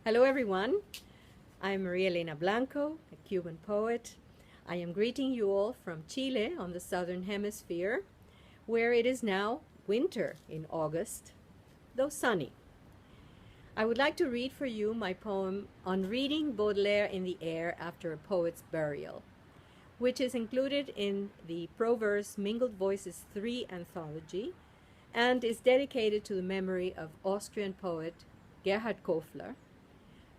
Hello everyone, I'm Elena Blanco, a Cuban poet. I am greeting you all from Chile on the southern hemisphere, where it is now winter in August, though sunny. I would like to read for you my poem on reading Baudelaire in the air after a poet's burial, which is included in the Proverse Mingled Voices 3 anthology and is dedicated to the memory of Austrian poet Gerhard Kofler,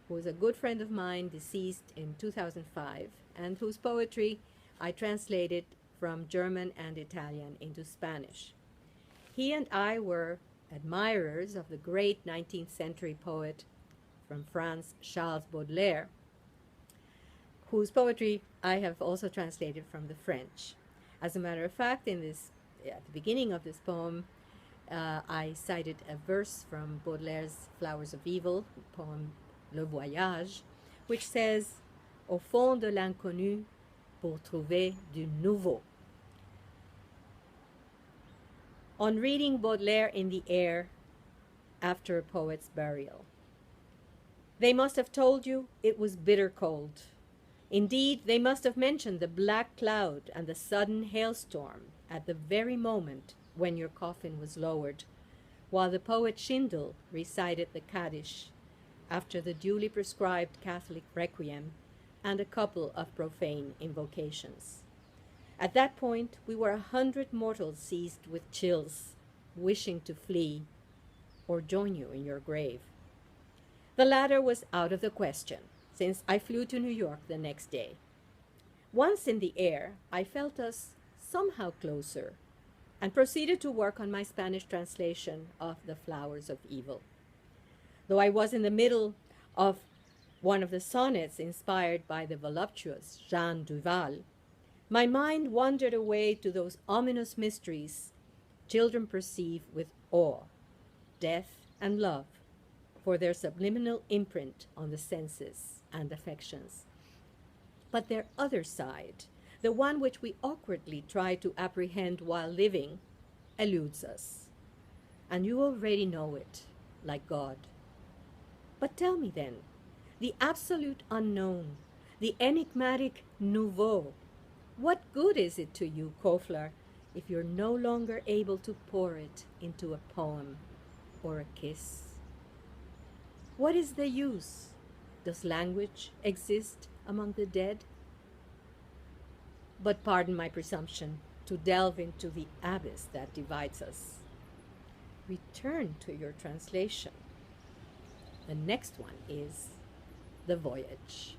who is a good friend of mine, deceased in 2005, and whose poetry I translated from German and Italian into Spanish. He and I were admirers of the great 19th century poet from France, Charles Baudelaire, whose poetry I have also translated from the French. As a matter of fact, at the beginning of this poem, I cited a verse from Baudelaire's Flowers of Evil, poem Le Voyage, which says, Au fond de l'inconnu, pour trouver du nouveau. On reading Baudelaire in the air after a poet's burial. They must have told you it was bitter cold. Indeed, they must have mentioned the black cloud and the sudden hailstorm at the very moment when your coffin was lowered, while the poet Schindel recited the Kaddish after the duly prescribed Catholic requiem and a couple of profane invocations. At that point, we were 100 mortals seized with chills, wishing to flee or join you in your grave. The latter was out of the question, since I flew to New York the next day. Once in the air, I felt us somehow closer and proceeded to work on my Spanish translation of The Flowers of Evil. Though I was in the middle of one of the sonnets inspired by the voluptuous Jeanne Duval, my mind wandered away to those ominous mysteries children perceive with awe, death and love, for their subliminal imprint on the senses and affections. But their other side, the one which we awkwardly try to apprehend while living, eludes us. And you already know it, like God. But tell me then, the absolute unknown, the enigmatic nouveau, what good is it to you, Kofler, if you're no longer able to pour it into a poem or a kiss? What is the use? Does language exist among the dead? But pardon my presumption to delve into the abyss that divides us. Return to your translation. The next one is The Voyage.